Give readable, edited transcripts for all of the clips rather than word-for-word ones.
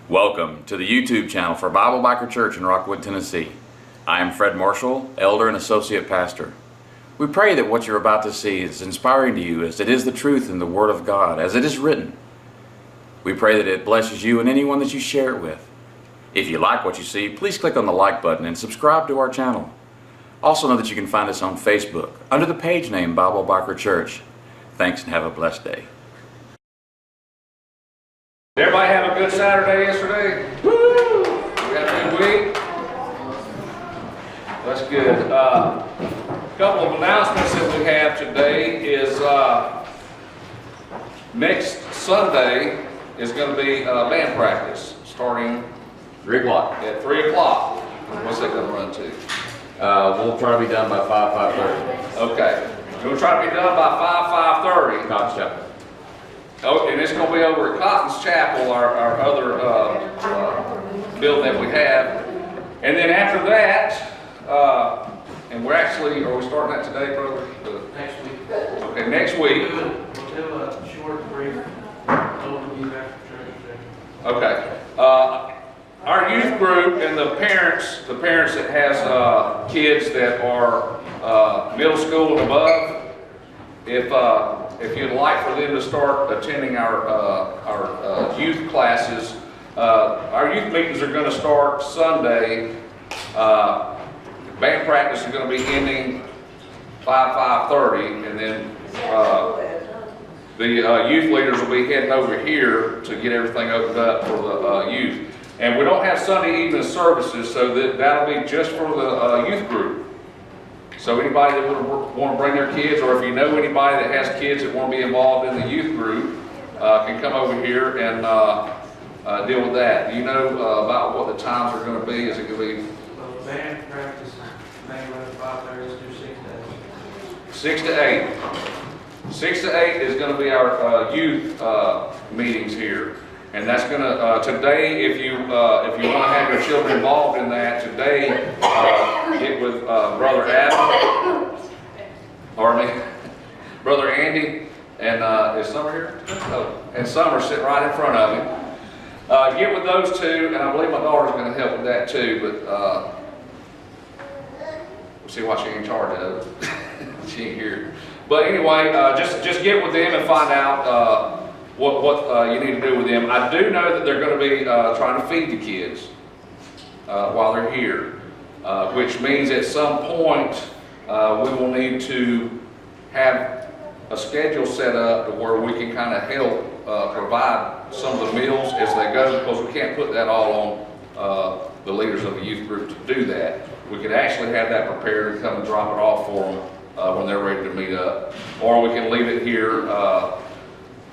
Welcome to the YouTube channel for Bible Biker Church in Rockwood, Tennessee. I am Fred Marshall, Elder and Associate Pastor. We pray that what you're about to see is inspiring to you as it is the truth in the Word of God, as it is written. We pray that it blesses you and anyone that you share it with. If you like what you see, please click on the like button and subscribe to our channel. Also know that you can find us on Facebook under the page name Bible Biker Church. Thanks and have a blessed day. Did everybody have a good Saturday yesterday? Woo! We had a good week? That's good. A couple of announcements that we have today is next Sunday is going to be band practice starting 3 o'clock. at 3 o'clock. What's that going to run to? We'll try to be done by 5:30. Okay. We'll try to be done by 5:30. Cotton's Chapel. Oh, and it's going to be over at Cotton's Chapel, our other building that we have. And then after that, and we're actually, are we starting that today, brother? Next week. Okay, next week. We'll do a short, brief overview after church. Okay. Our youth group and the parents that has kids that are middle school and above, if you'd like for them to start attending our youth classes, our youth meetings are going to start Sunday. Band practice is going to be ending 5:30, and then the youth leaders will be heading over here to get everything opened up for the youth. And we don't have Sunday evening services, so that'll be just for the youth group. So anybody that would want to bring their kids, or if you know anybody that has kids that want to be involved in the youth group, can come over here and deal with that. Do you know about what the times are going to be? Is it going to be? So band practice, maybe around 5:30 to 6 to 8. 6 to 8. 6 to 8 is going to be our youth meetings here. And that's going to, today, if you want to have your children involved in that, today, get with Brother Adam, Brother Andy, and is Summer here? Oh, and Summer sitting right in front of him. Get with those two, and I believe my daughter's going to help with that too, but we'll see what she ain't in charge of. She ain't here. But anyway, just get with them and find out what you need to do with them. I do know that they're going to be trying to feed the kids while they're here, which means at some point we will need to have a schedule set up to where we can kind of help provide some of the meals as they go, because we can't put that all on the leaders of the youth group to do that. We could actually have that prepared and come and drop it off for them when they're ready to meet up, or we can leave it here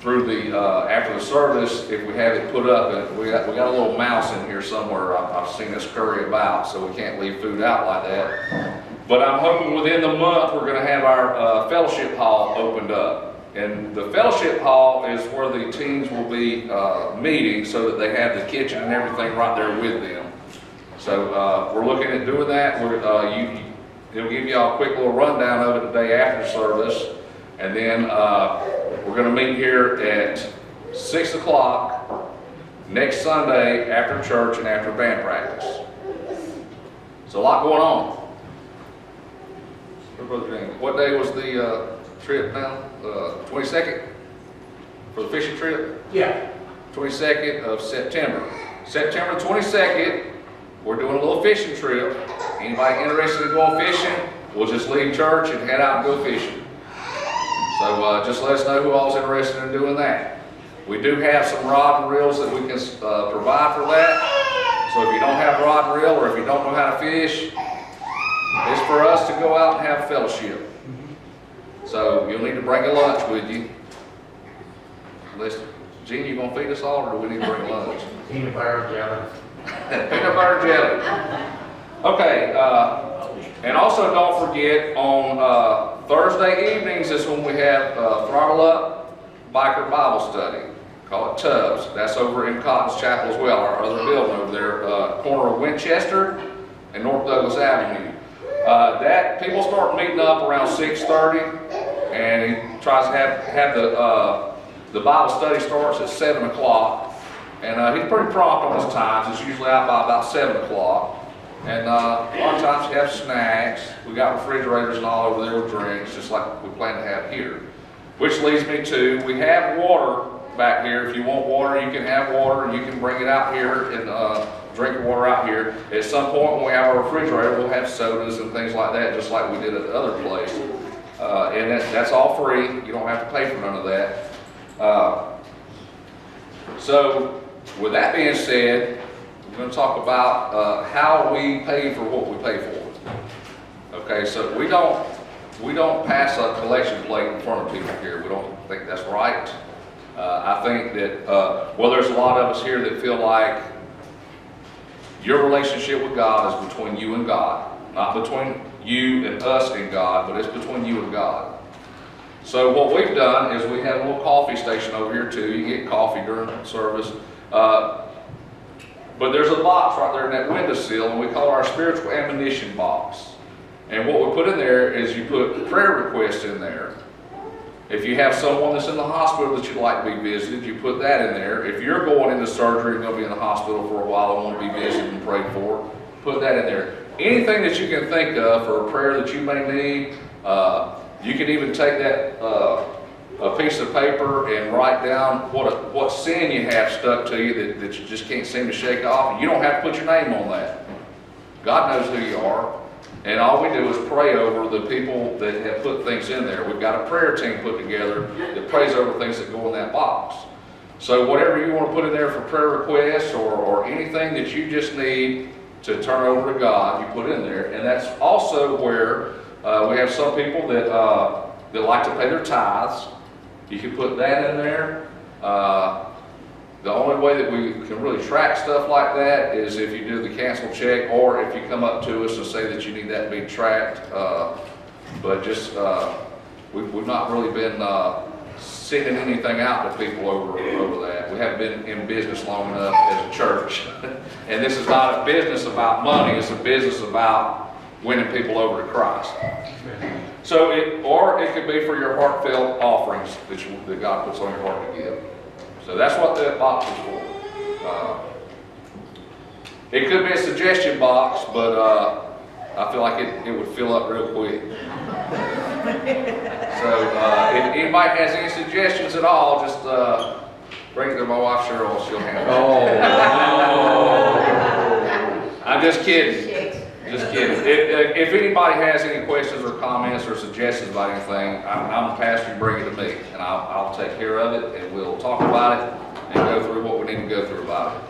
through the after the service. If we have it put up, and we got a little mouse in here somewhere. I've seen it scurry about, so we can't leave food out like that. But I'm hoping within the month we're going to have our fellowship hall opened up, and the fellowship hall is where the teens will be meeting, so that they have the kitchen and everything right there with them. So we're looking at doing that. It'll give you all a quick little rundown of it the day after service, and then we're going to meet here at 6 o'clock next Sunday after church and after band practice. So a lot going on. What day was the trip now? 22nd? For the fishing trip? Yeah. 22nd of September. September 22nd, we're doing a little fishing trip. Anybody interested in going fishing? We'll just leave church and head out and go fishing. So just let us know who all's interested in doing that. We do have some rod and reels that we can provide for that. So if you don't have a rod and reel, or if you don't know how to fish, it's for us to go out and have fellowship. So you'll need to bring a lunch with you. Listen, Gene, you gonna feed us all, or do we need to bring lunch? Peanut butter jelly. Peanut butter jelly. Okay, and also don't forget, on Thursday evenings is when we have Throttle Up Biker Bible Study. Call it Tubbs. That's over in Cotton's Chapel as well, our other building over there, corner of Winchester and North Douglas Avenue. That people start meeting up around 6:30, and he tries to have the Bible study starts at 7 o'clock. And he's pretty prompt on his times. He's usually out by about 7 o'clock. And a lot of times we have snacks. We got refrigerators and all over there with drinks, just like we plan to have here. Which leads me to, we have water back here. If you want water, you can have water, and you can bring it out here and drink water out here. At some point when we have our refrigerator, we'll have sodas and things like that, just like we did at the other place. And that's all free. You don't have to pay for none of that. So with that being said, we're going to talk about how we pay for what we pay for. Okay, so we don't pass a collection plate in front of people here. We don't think that's right. I think that, well, there's a lot of us here that feel like your relationship with God is between you and God. Not between you and us and God, but it's between you and God. So what we've done is we have a little coffee station over here too. You can get coffee during service. But there's a box right there in that windowsill, and we call it our spiritual ammunition box. And what we put in there is you put prayer requests in there. If you have someone that's in the hospital that you'd like to be visited, you put that in there. If you're going into surgery and going to be in the hospital for a while and want to be visited and prayed for, put that in there. Anything that you can think of for a prayer that you may need, you can even take that a piece of paper and write down what sin you have stuck to you that you just can't seem to shake off. And you don't have to put your name on that. God knows who you are. And all we do is pray over the people that have put things in there. We've got a prayer team put together that prays over things that go in that box. So whatever you want to put in there for prayer requests or anything that you just need to turn over to God, you put in there. And that's also where we have some people that like to pay their tithes. You can put that in there. The only way that we can really track stuff like that is if you do the cancel check, or if you come up to us and say that you need that to be tracked. But just, we've not really been sending anything out to people over that. We haven't been in business long enough as a church. And this is not a business about money, it's a business about winning people over to Christ. So or it could be for your heartfelt offerings that God puts on your heart to give. So that's what that box is for. It could be a suggestion box, but I feel like it would fill up real quick. So if anybody has any suggestions at all, just bring it to my wife Cheryl. She'll handle it. Oh. I'm just kidding. Just kidding. If anybody has any questions or comments or suggestions about anything, I'm the pastor. You bring it to me, and I'll take care of it, and we'll talk about it and go through what we need to go through about it.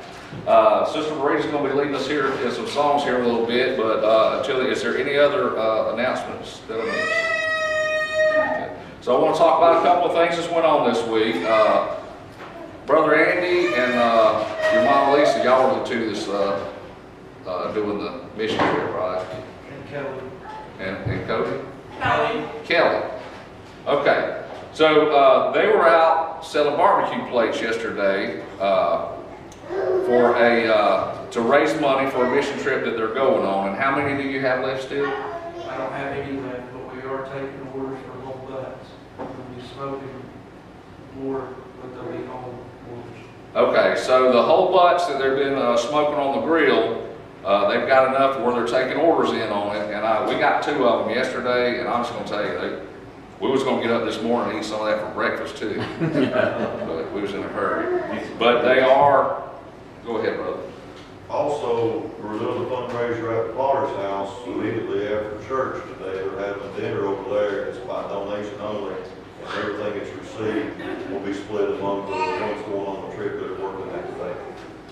Sister Marie's going to be leading us here in some songs here a little bit, but is there any other announcements that I missed? So I want to talk about a couple of things that went on this week. Brother Andy and your mom Lisa, y'all were the two that's doing the mission trip, right? And Kelly. And Cody? Kelly. Okay. So they were out selling barbecue plates yesterday for to raise money for a mission trip that they're going on. And how many do you have left still? I don't have any left, but we are taking orders for whole butts. We'll be smoking more, but they'll be home orders. Okay, so the whole butts that they've been smoking on the grill, they've got enough where they're taking orders in on it, and we got 2 of them yesterday, and I'm just going to tell you, we was going to get up this morning and eat some of that for breakfast too, but we was in a hurry. But they are, go ahead, brother. Also, we're doing a fundraiser at the Potter's house immediately after church today. They're having dinner over there. It's by donation only, and everything that's received will be split among the ones going on the trip that are working that day.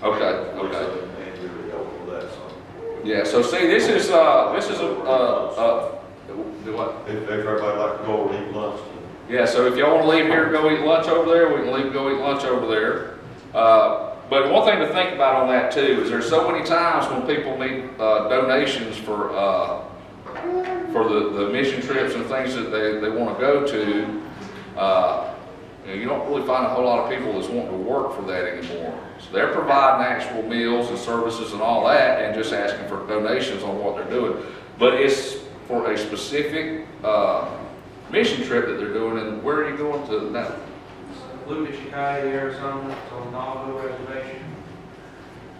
Okay. That, Yeah. So see, this is do what? if everybody like to go over and eat lunch. Yeah. So if y'all want to leave here, go eat lunch over there. We can go eat lunch over there. But one thing to think about on that too is there's so many times when people need donations for the mission trips and things that they want to go to. You don't really find a whole lot of people that's wanting to work for that anymore. So they're providing actual meals and services and all that, and just asking for donations on what they're doing. But it's for a specific mission trip that they're doing. And where are you going to now? Lucas, Ukiah, Arizona, it's on the Navajo Reservation.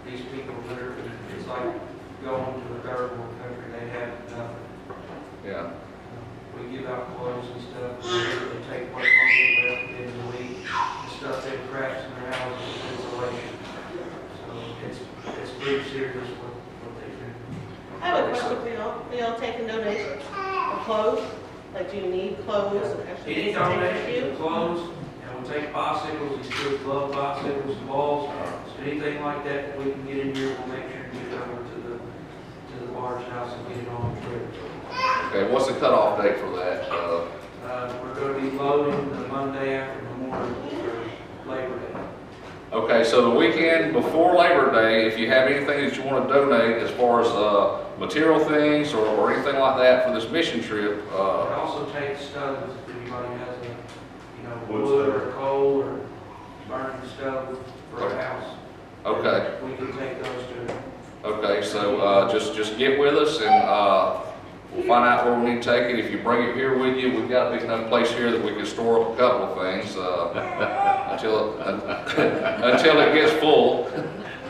these people literally, it's like going to a third world country, they have nothing. Yeah. We give out clothes and stuff, we literally take what money we left at the end of the week, and stuff they crafts in their houses with insulation. So it's pretty serious what they do. I have a question for y'all. Are y'all taking donations of clothes? Like, do you need clothes? and actually Any take care of donation you? of clothes, and we'll take bicycles, these kids love bicycles, balls, so anything like that we can get in here, we'll make sure to get it over to the barge house and get it on the trip. Okay, what's the cutoff date for that? We're gonna be loading the Monday after Memorial or Labor Day. Okay, so the weekend before Labor Day, if you have anything that you want to donate as far as material things or anything like that for this mission trip, It also takes stoves if anybody has Wood wood stove. or coal or burning stove for a house. okay. We can take those too. Okay, so just get with us and we'll find out where we need to take it. If you bring it here with you, we've got a big enough place here that we can store up a couple of things until it gets full.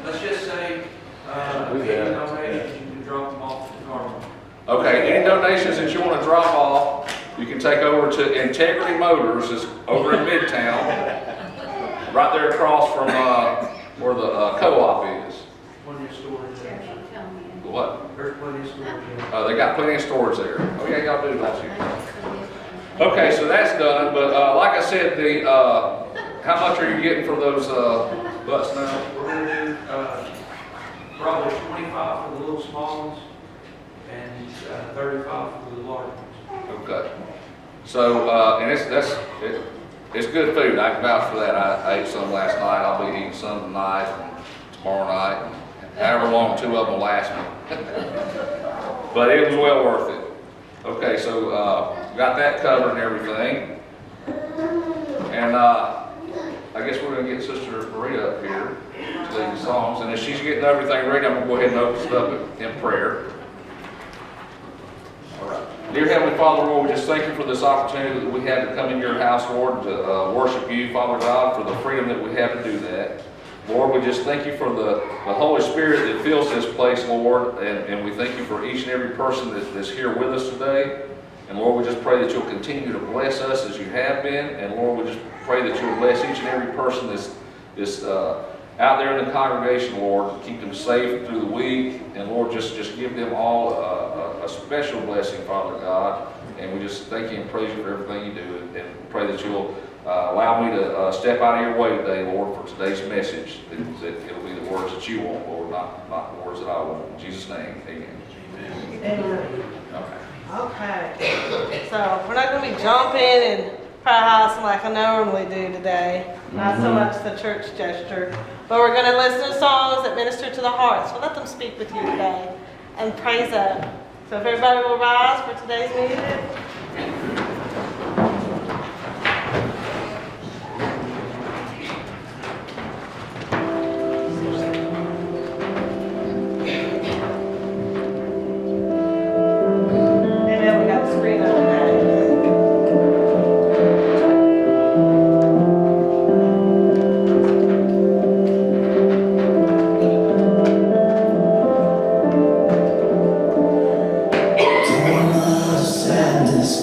Let's just say, Do any that. donations, you can drop them off at the Carmel. Okay, any donations that you want to drop off, you can take over to Integrity Motors, is over in Midtown, right there across from where the co-op is. Plenty of storage there. What? There's plenty of storage there. They got plenty of storage there. Oh yeah, y'all do, don't you? Okay, so that's done, but like I said, how much are you getting for those butts now? We're gonna do, probably 25 for the little small ones and 35 for the large ones. Okay. So, and it's good food. I can vouch for that. I ate some last night. I'll be eating some tonight and tomorrow night, and however long 2 of them will last me. But it was well worth it. Okay, so got that covered and everything. And I guess we're gonna get Sister Maria up here to lead the songs. And as she's getting everything ready, I'm gonna go ahead and open it up in prayer. All right. Dear Heavenly Father, Lord, we just thank you for this opportunity that we have to come in your house, Lord, to worship you, Father God, for the freedom that we have to do that. Lord, we just thank you for the Holy Spirit that fills this place, Lord, and we thank you for each and every person that's here with us today. And Lord, we just pray that you'll continue to bless us as you have been. And Lord, we just pray that you'll bless each and every person that's out there in the congregation, Lord, keep them safe through the week. And Lord, just give them all a special blessing, Father God. And we just thank you and praise you for everything you do. And pray that you'll allow me to step out of your way today, Lord, for today's message. That it'll be the words that you want, Lord, not the words that I want. In Jesus' name, amen. Amen. Okay. Okay. So we're not going to be jumping and prayer house like I normally do today. Not so much the church gesture. But we're going to listen to songs that minister to the heart. So let them speak with you today and praise up. So if everybody will rise for today's music. Amen. We got the screen up today. Sadness,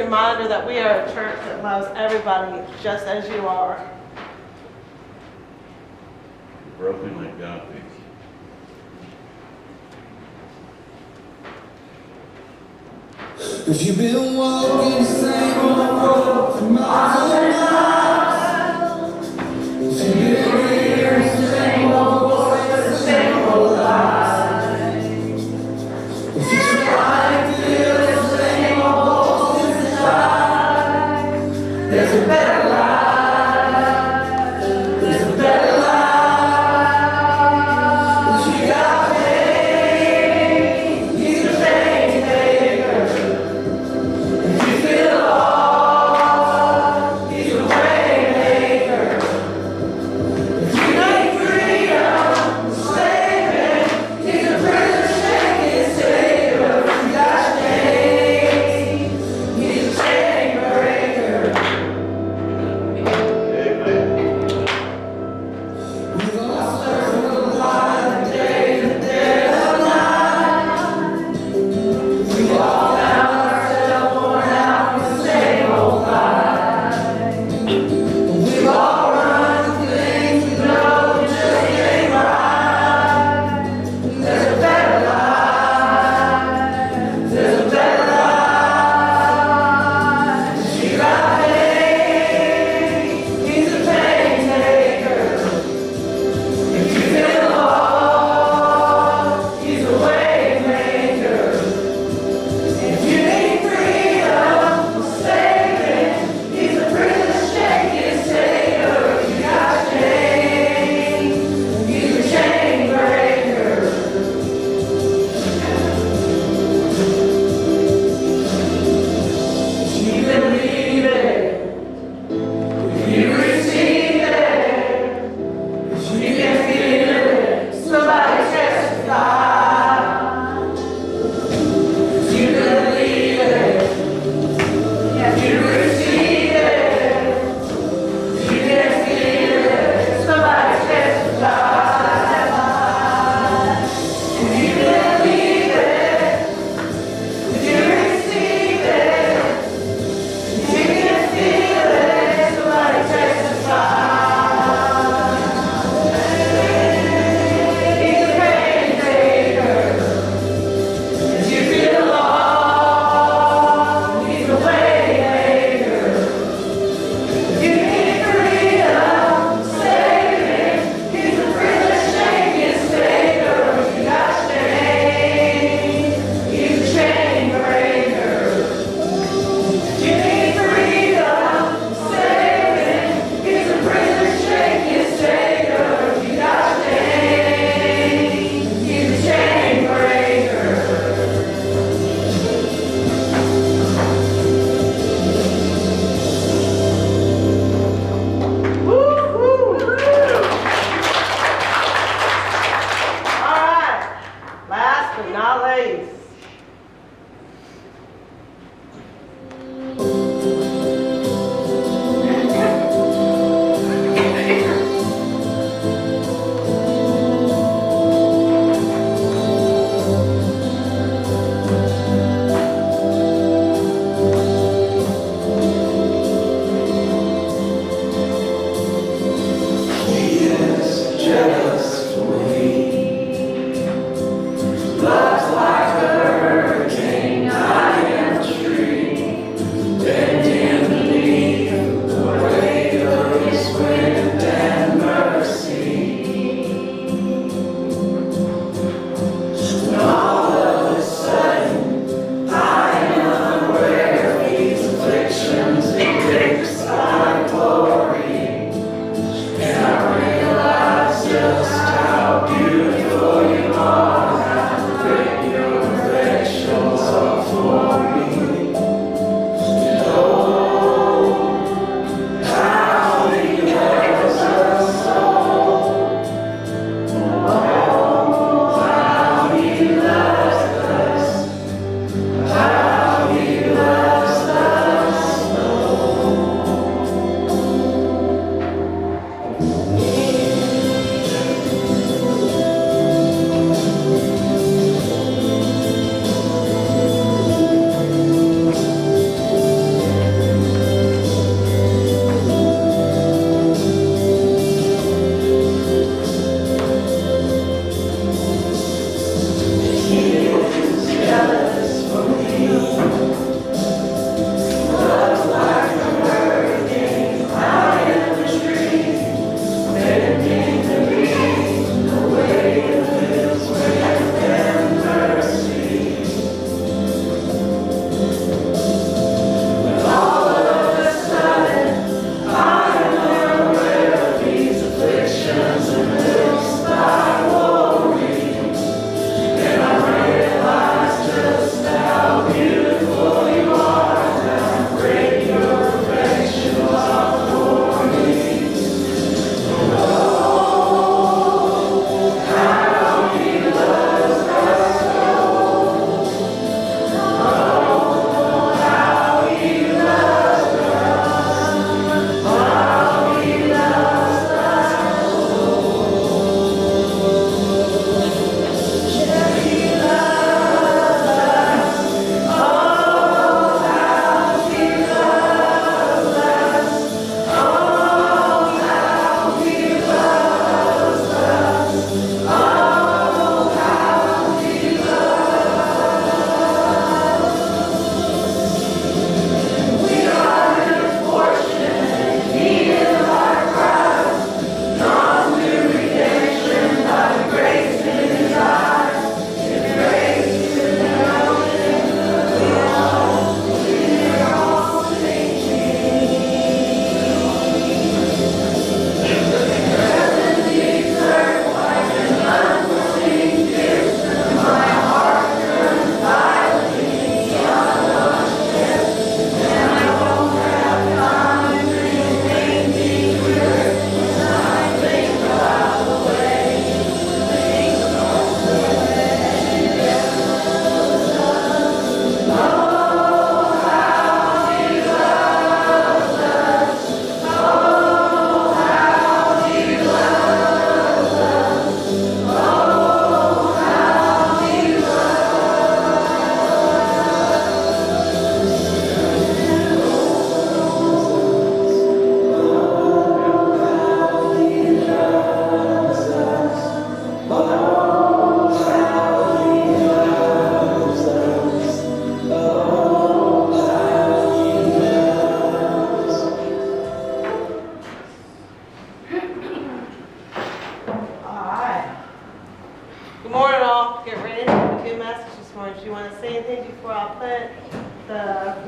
a reminder that we are a church that loves everybody just as you are. Broken, let God fix it. Cause you've been walking the same old road for miles and miles. You've been hearing the same old voice, the same old lies. If you try to feel the same old voice inside, there's a better life. There's a better life. But you got pain, you the pain maker. If you feel lost,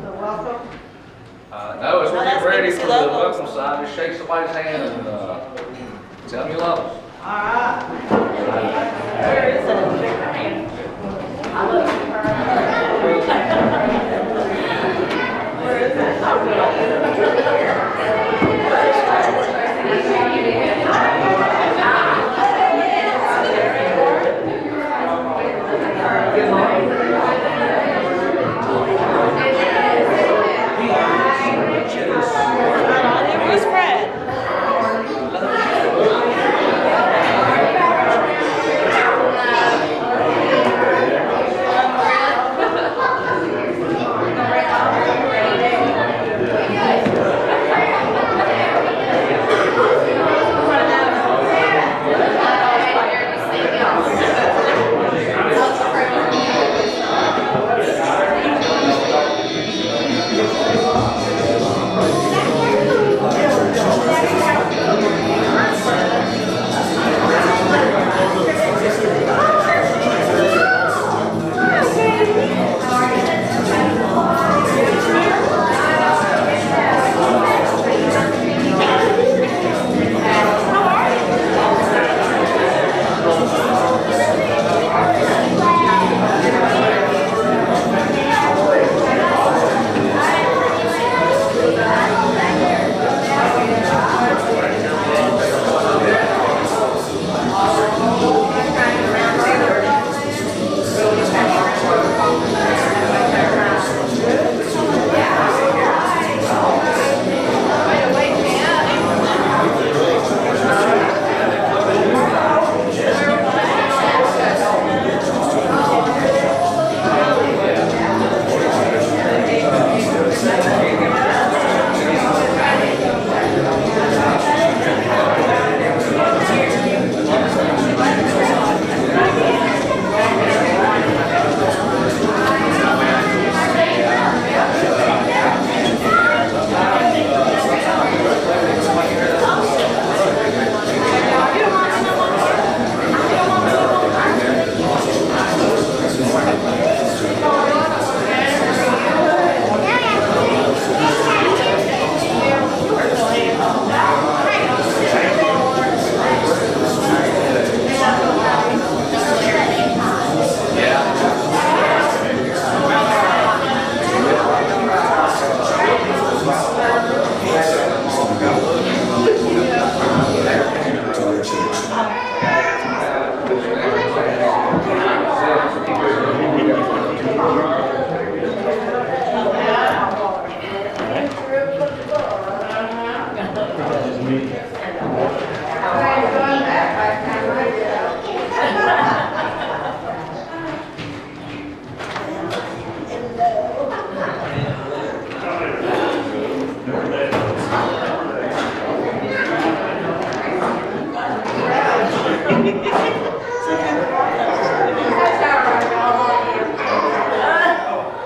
the welcome. No, as we're Oh, that's getting ready good to for see the logos. welcome sign, just shake somebody's hand and tell them you love them. All right. Where is it? Where is it? Who's Fred?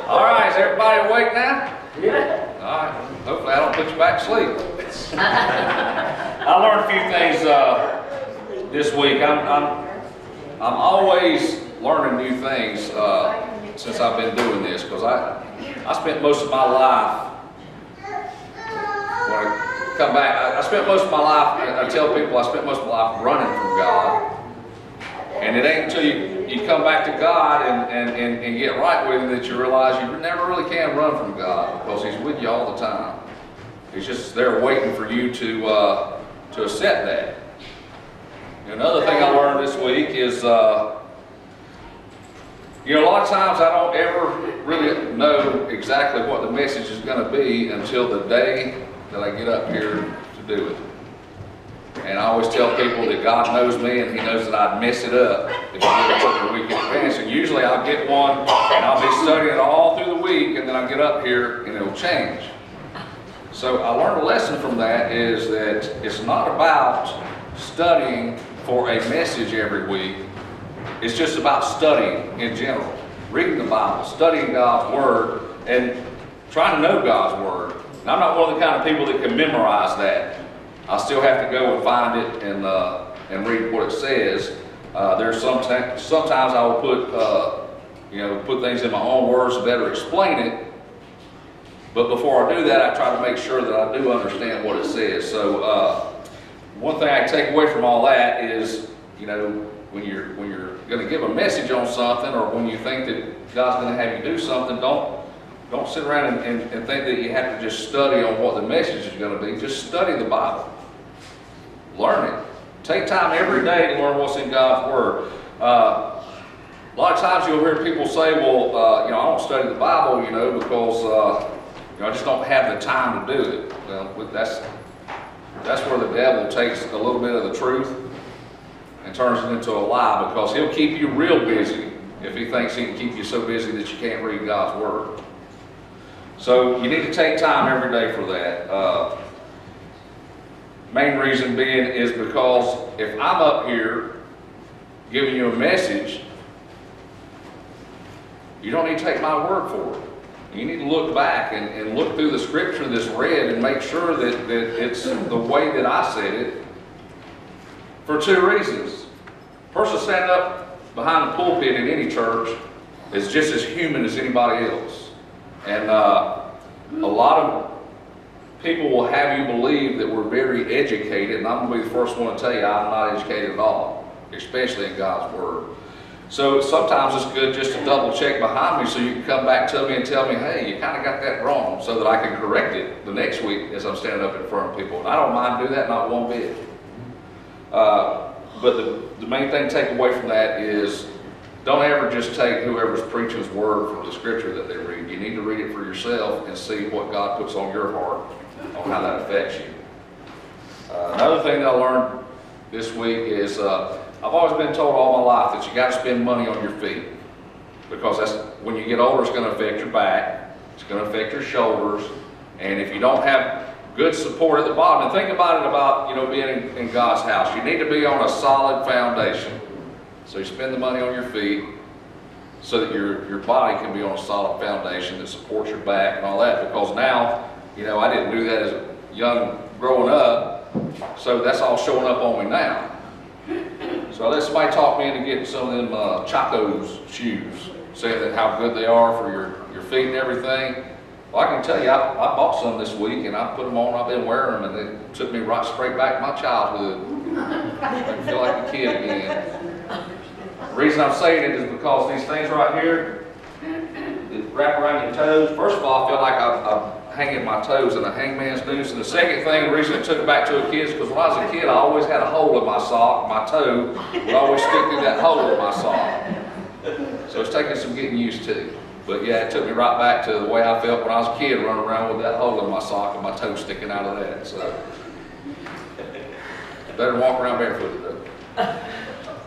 All right, is everybody awake now? Yeah. All right, hopefully I don't put you back to sleep. I learned a few things this week. I'm always learning new things since I've been doing this, because I spent most of my life, when I come back, I spent most of my life, I tell people I spent most of my life running from God. And it ain't until you come back to God and get right with Him that you realize you never really can run from God, because He's with you all the time. He's just there waiting for you to accept that. And another thing I learned this week is, a lot of times I don't ever really know exactly what the message is going to be until the day that I get up here to do it. And I always tell people that God knows me and He knows that I'd mess it up if I get up a week in advance. And usually I'll get one and I'll be studying it all through the week, and then I'll get up here and it'll change. So I learned a lesson from that, is that it's not about studying for a message every week. It's just about studying in general. Reading the Bible, studying God's Word, and trying to know God's Word. And I'm not one of the kind of people that can memorize that. I still have to go and find it and read what it says. There's sometimes I will put things in my own words to better explain it. But before I do that, I try to make sure that I do understand what it says. So one thing I take away from all that is, you know, when you're going to give a message on something, or when you think that God's going to have you do something, don't sit around and think that you have to just study on what the message is going to be. Just study the Bible. Learn it. Take time every day to learn what's in God's Word. A lot of times you'll hear people say, well, you know, I don't study the Bible, you know, because you know, I just don't have the time to do it. Well, that's where the devil takes a little bit of the truth and turns it into a lie, because he'll keep you real busy if he thinks he can keep you so busy that you can't read God's Word. So you need to take time every day for that. Main reason being is because if I'm up here giving you a message, you don't need to take my word for it. You need to look back and look through the scripture that's read and make sure that it's the way that I said it, for two reasons. A person standing up behind the pulpit in any church is just as human as anybody else. And a lot of people will have you believe that we're very educated, and I'm going to be the first one to tell you I'm not educated at all, especially in God's Word. So sometimes it's good just to double check behind me so you can come back to me and tell me, hey, you kind of got that wrong, so that I can correct it the next week as I'm standing up in front of people. And I don't mind doing that, not one bit. But the main thing to take away from that is don't ever just take whoever's preaching's word from the scripture that they read. You need to read it for yourself and see what God puts on your heart, on how that affects you. Another thing that I learned this week is I've always been told all my life that you got to spend money on your feet, because that's when you get older, it's going to affect your back, it's going to affect your shoulders, and if you don't have good support at the bottom, and think about it about, you know, being in God's house, you need to be on a solid foundation. So you spend the money on your feet so that your body can be on a solid foundation that supports your back and all that, because now, you know, I didn't do that as a young growing up, so that's all showing up on me now. So I let somebody talk me into getting some of them Chaco's shoes, saying that how good they are for your feet and everything. Well, I can tell you, I bought some this week and I put them on. I've been wearing them, and it took me right straight back to my childhood. I feel like a kid again. The reason I'm saying it is because these things right here that wrap around your toes. First of all, I feel like I'm hanging my toes in a hangman's noose. And the second thing, the reason it took it back to a kid is because when I was a kid, I always had a hole in my sock. My toe would always stick through that hole in my sock. So it's taking some getting used to. But yeah, it took me right back to the way I felt when I was a kid, running around with that hole in my sock and my toe sticking out of that. So better walk around barefooted though.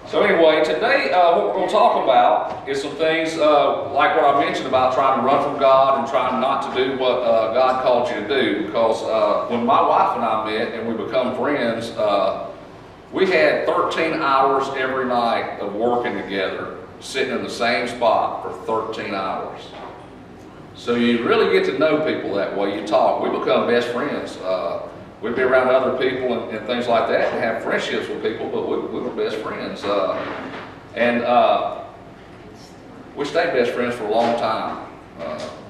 So anyway, today what we're going to talk about is some things like what I mentioned about trying to run from God and trying not to do what God called you to do. Because when my wife and I met and we become friends, we had 13 hours every night of working together, sitting in the same spot for 13 hours. So you really get to know people that way. You talk. We become best friends. We'd be around other people and things like that and have friendships with people, but we were best friends. We stayed best friends for a long time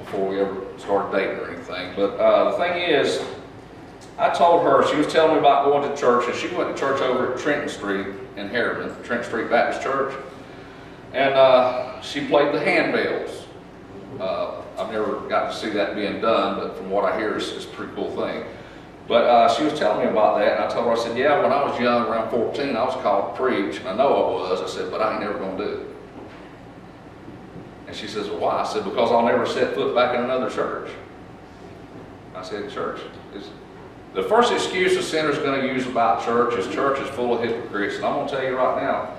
before we ever started dating or anything. But the thing is, I told her, she was telling me about going to church, and she went to church over at Trenton Street in Harriman, Trenton Street Baptist Church. And she played the handbells. I've never got to see that being done, but from what I hear, it's a pretty cool thing. But she was telling me about that, and I told her, I said, yeah, when I was young, around 14, I was called to preach, and I know I was. I said, but I ain't never going to do it. And she says, well, why? I said, because I'll never set foot back in another church. I said, church is... The first excuse a sinner's going to use about church is full of hypocrites. And I'm going to tell you right now,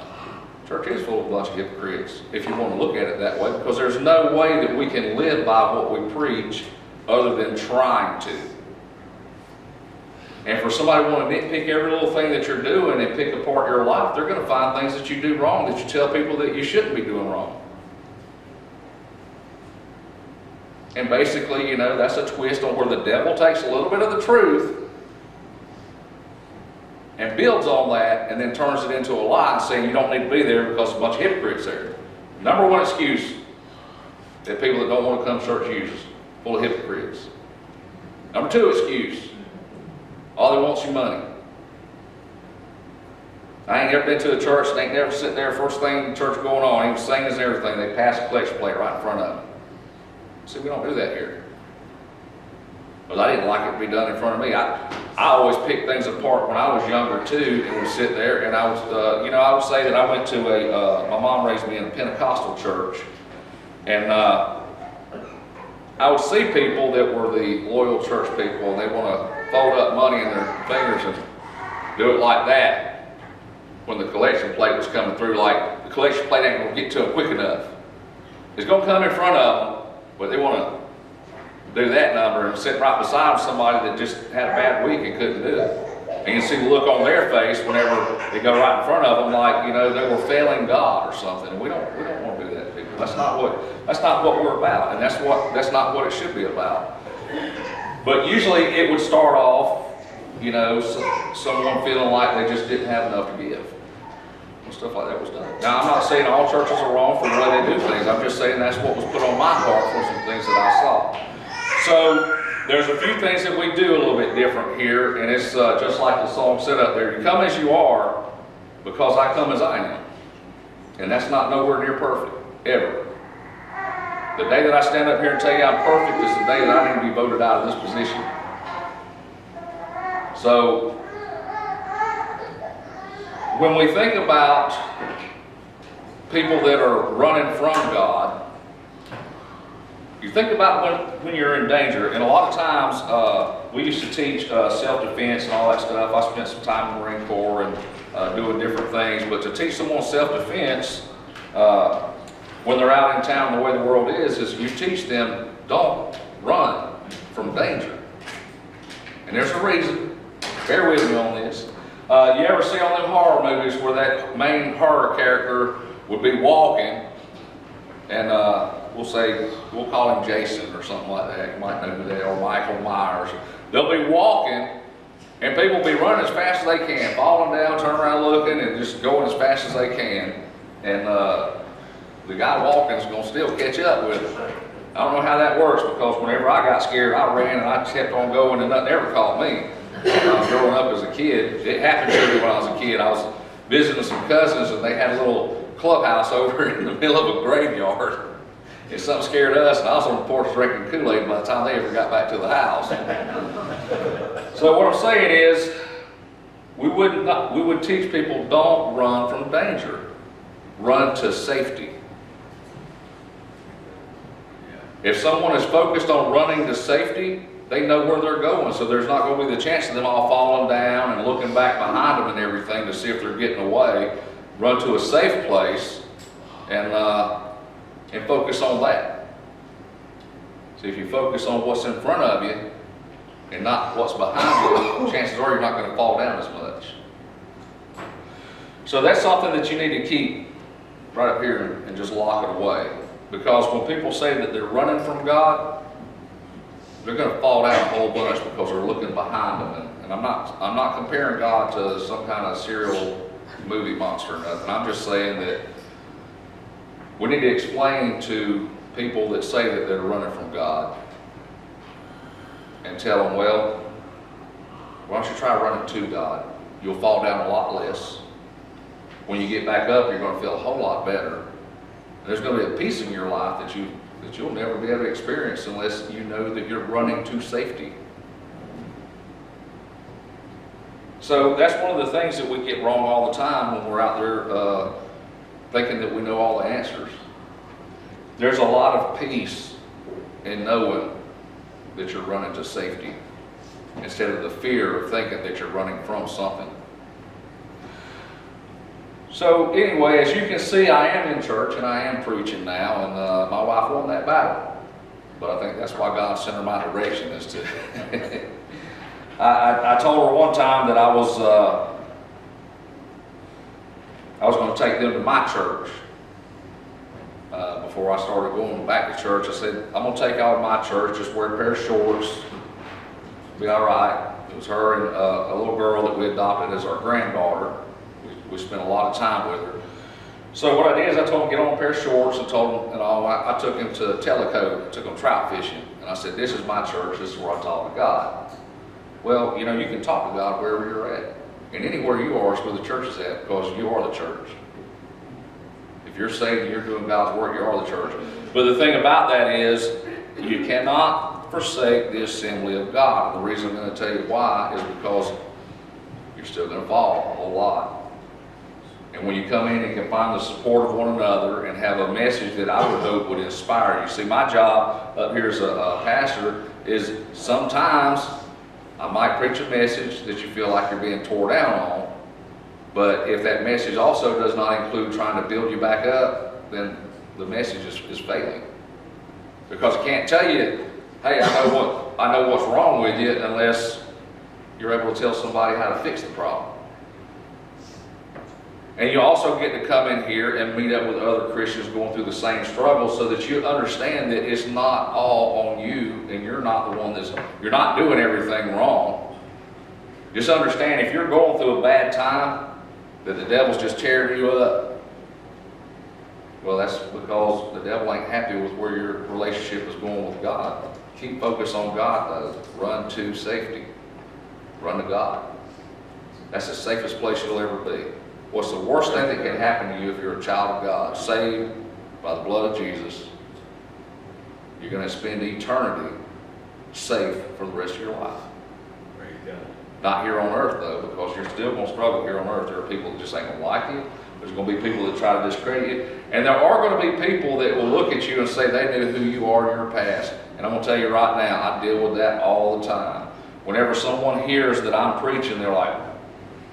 church is full of a bunch of hypocrites, if you want to look at it that way, because there's no way that we can live by what we preach other than trying to. And for somebody to want to nitpick every little thing that you're doing and pick apart your life, they're going to find things that you do wrong that you tell people that you shouldn't be doing wrong. And basically, you know, that's a twist on where the devil takes a little bit of the truth and builds on that and then turns it into a lie, saying you don't need to be there because a bunch of hypocrites there. Number one excuse that people that don't want to come to church use, full of hypocrites. Number two excuse. All they want's your money. I ain't never been to a church, they ain't never sit there first thing in church going on, even singing and everything, they pass a collection plate right in front of them. See, we don't do that here. But I didn't like it to be done in front of me. I always picked things apart when I was younger too, and would sit there, and I was, I would say that I went to my mom raised me in a Pentecostal church, and I would see people that were the loyal church people, and they want to fold up money in their fingers and do it like that. When the collection plate was coming through, like the collection plate ain't gonna get to them quick enough. It's gonna come in front of them, but they want to do that number and sit right beside somebody that just had a bad week and couldn't do it. And you see the look on their face whenever they go right in front of them, like they were failing God or something. We don't want to do that to people. That's not what we're about, and that's not what it should be about. But usually it would start off, someone feeling like they just didn't have enough to give. Stuff like that was done. Now, I'm not saying all churches are wrong for the way they do things. I'm just saying that's what was put on my heart for some things that I saw. So, there's a few things that we do a little bit different here, and it's just like the song said up there. You come as you are, because I come as I am. And that's not nowhere near perfect, ever. The day that I stand up here and tell you I'm perfect is the day that I need to be voted out of this position. So, when we think about people that are running from God, you think about when you're in danger, and a lot of times we used to teach self-defense and all that stuff. I spent some time in the Marine Corps and doing different things, but to teach someone self-defense when they're out in town the way the world is you teach them, don't run from danger. And there's a reason. Bear with me on this. You ever see on them horror movies where that main horror character would be walking, and we'll call him Jason or something like that, you might know who they are, or Michael Myers. They'll be walking, and people will be running as fast as they can, falling down, turning around looking, and just going as fast as they can. And the guy walking is going to still catch up with them. I don't know how that works, because whenever I got scared, I ran and I kept on going, and nothing ever caught me. Growing up as a kid, it happened to me when I was a kid. I was visiting some cousins, and they had a little clubhouse over in the middle of a graveyard. And something scared us, and I was on the porch drinking Kool-Aid by the time they ever got back to the house. So what I'm saying is, we would teach people, don't run from danger. Run to safety. If someone is focused on running to safety, they know where they're going, so there's not going to be the chance of them all falling down and looking back behind them and everything to see if they're getting away. Run to a safe place and focus on that. See, if you focus on what's in front of you and not what's behind you, chances are you're not going to fall down as much. So that's something that you need to keep right up here and just lock it away. Because when people say that they're running from God, they're going to fall down a whole bunch because they're looking behind them. And I'm not comparing God to some kind of serial movie monster or nothing. I'm just saying that we need to explain to people that say that they're running from God and tell them, well, why don't you try running to God? You'll fall down a lot less. When you get back up, you're going to feel a whole lot better. There's going to be a peace in your life that you'll never be able to experience unless you know that you're running to safety. So that's one of the things that we get wrong all the time when we're out there thinking that we know all the answers. There's a lot of peace in knowing that you're running to safety instead of the fear of thinking that you're running from something. So anyway, as you can see, I am in church and I am preaching now, and my wife won that battle. But I think that's why God sent her my direction, is to I told her one time that I was going to take them to my church before I started going back to church. I said, I'm going to take y'all to my church, just wear a pair of shorts, be all right. It was her and a little girl that we adopted as our granddaughter. We spent a lot of time with her. So what I did is I told them to get on a pair of shorts and told them, I took them to Tellico, took them trout fishing. And I said, this is my church, this is where I talk to God. Well, you know, you can talk to God wherever you're at. And anywhere you are is where the church is at, because you are the church. If you're saved and you're doing God's work, you are the church. But the thing about that is, you cannot forsake the assembly of God. And the reason I'm going to tell you why is because you're still going to fall a whole lot. And when you come in and can find the support of one another and have a message that I would hope would inspire you. See, my job up here as a pastor is sometimes I might preach a message that you feel like you're being tore down on, but if that message also does not include trying to build you back up, then the message is failing. Because I can't tell you, hey, I know what's wrong with you, unless you're able to tell somebody how to fix the problem. And you also get to come in here and meet up with other Christians going through the same struggle, so that you understand that it's not all on you, and you're not the one you're not doing everything wrong. Just understand, if you're going through a bad time, that the devil's just tearing you up, well, that's because the devil ain't happy with where your relationship is going with God. Keep focused on God, though. Run to safety. Run to God. That's the safest place you'll ever be. What's the worst thing that can happen to you if you're a child of God, saved by the blood of Jesus? You're going to spend eternity safe for the rest of your life. Praise God. Not here on earth, though, because you're still going to struggle here on earth. There are people that just ain't going to like you. There's going to be people that try to discredit you. And there are going to be people that will look at you and say they knew who you are in your past. And I'm going to tell you right now, I deal with that all the time. Whenever someone hears that I'm preaching, they're like,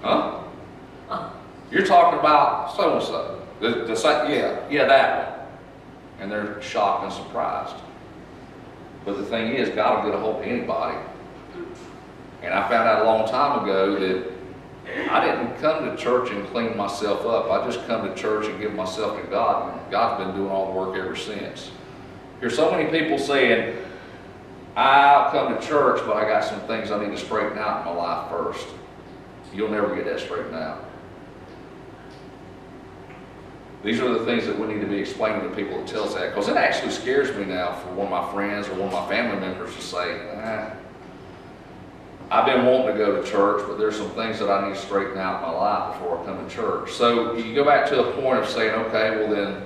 huh? You're talking about so-and-so. Yeah, that one. And they're shocked and surprised. But the thing is, God will get a hold of anybody. And I found out a long time ago that I didn't come to church and clean myself up. I just come to church and give myself to God. And God's been doing all the work ever since. Here's so many people saying, I'll come to church, but I got some things I need to straighten out in my life first. You'll never get that straightened out. These are the things that we need to be explaining to people that tell us that, because it actually scares me now for one of my friends or one of my family members to say, I've been wanting to go to church, but there's some things that I need to straighten out in my life before I come to church. So you go back to a point of saying, okay, well then,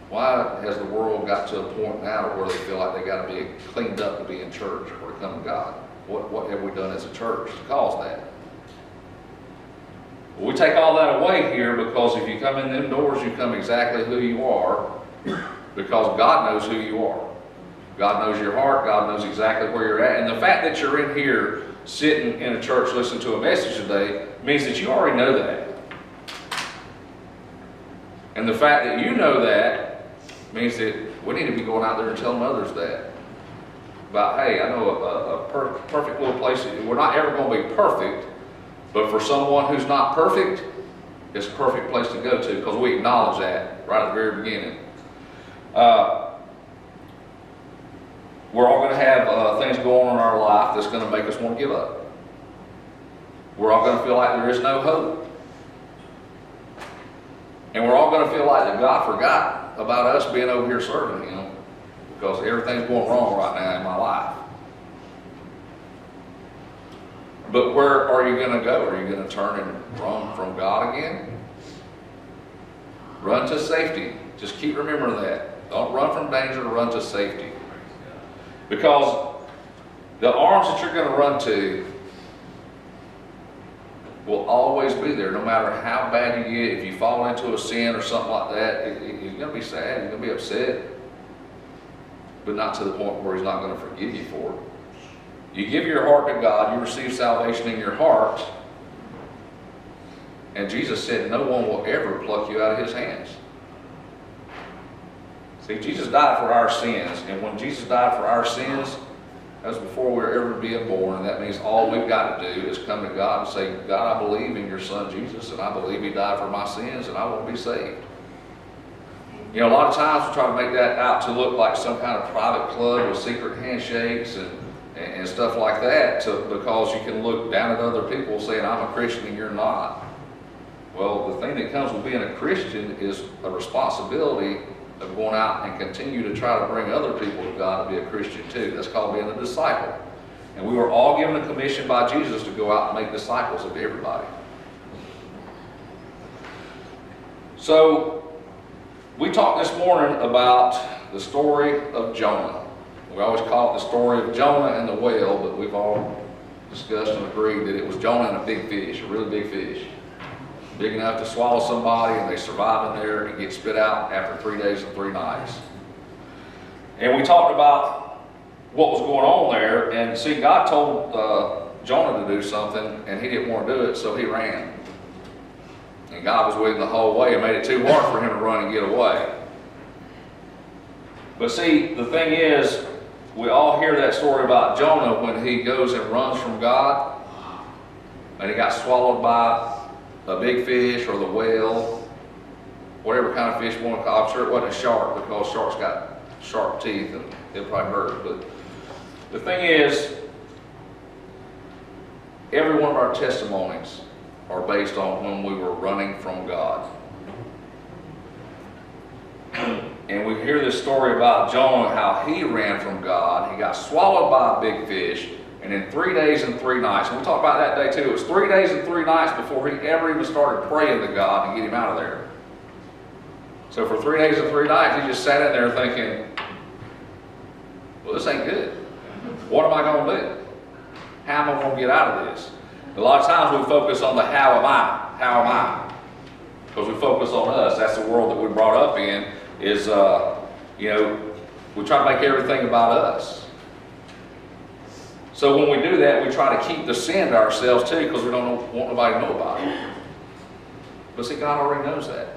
why has the world got to a point now where they feel like they got to be cleaned up to be in church or to come to God? What have we done as a church to cause that? Well, we take all that away here, because if you come in them doors, you come exactly who you are, because God knows who you are. God knows your heart. God knows exactly where you're at. And the fact that you're in here sitting in a church listening to a message today means that you already know that. And the fact that you know that means that we need to be going out there and telling others that. About, hey, I know a perfect little place. We're not ever going to be perfect, but for someone who's not perfect, it's a perfect place to go to, because we acknowledge that right at the very beginning. We're all going to have things going on in our life that's going to make us want to give up. We're all going to feel like there is no hope. And we're all going to feel like that God forgot about us being over here serving Him, because everything's going wrong right now in my life. But where are you going to go? Are you going to turn and run from God again? Run to safety. Just keep remembering that. Don't run from danger, run to safety. Because the arms that you're going to run to will always be there, no matter how bad you get. If you fall into a sin or something like that, you're going to be sad, you're going to be upset, but not to the point where He's not going to forgive you for it. You give your heart to God, you receive salvation in your heart, and Jesus said no one will ever pluck you out of His hands. See, Jesus died for our sins, and when Jesus died for our sins, that was before we were ever being born, and that means all we've got to do is come to God and say, God, I believe in your Son Jesus, and I believe He died for my sins, and I want to be saved. You know, a lot of times we try to make that out to look like some kind of private club with secret handshakes and stuff like that, because you can look down at other people saying, I'm a Christian and you're not. Well, the thing that comes with being a Christian is a responsibility of going out and continue to try to bring other people to God to be a Christian too. That's called being a disciple. And we were all given a commission by Jesus to go out and make disciples of everybody. So, we talked this morning about the story of Jonah. We always call it the story of Jonah and the whale, but we've all discussed and agreed that it was Jonah and a big fish, a really big fish. Big enough to swallow somebody, and they survive in there and get spit out after 3 days and 3 nights. And we talked about what was going on there, and see, God told Jonah to do something, and he didn't want to do it, so he ran. And God was with him the whole way and made it too hard for him to run and get away. But see, the thing is, we all hear that story about Jonah when he goes and runs from God, and he got swallowed by a big fish or the whale, whatever kind of fish you want to call it. I'm sure it wasn't a shark, because sharks got sharp teeth and it'll probably hurt. But the thing is, every one of our testimonies are based on when we were running from God. And we hear this story about Jonah, how he ran from God. He got swallowed by a big fish, and in 3 days and 3 nights, and we'll talk about that day too, it was 3 days and 3 nights before he ever even started praying to God to get him out of there. So for 3 days and 3 nights, he just sat in there thinking, well, this ain't good. What am I going to do? How am I going to get out of this? A lot of times we focus on the how am I? How am I? Because we focus on us. That's the world that we're brought up in, is, we try to make everything about us. So when we do that, we try to keep the sin to ourselves too, because we don't want nobody to know about it. But see, God already knows that.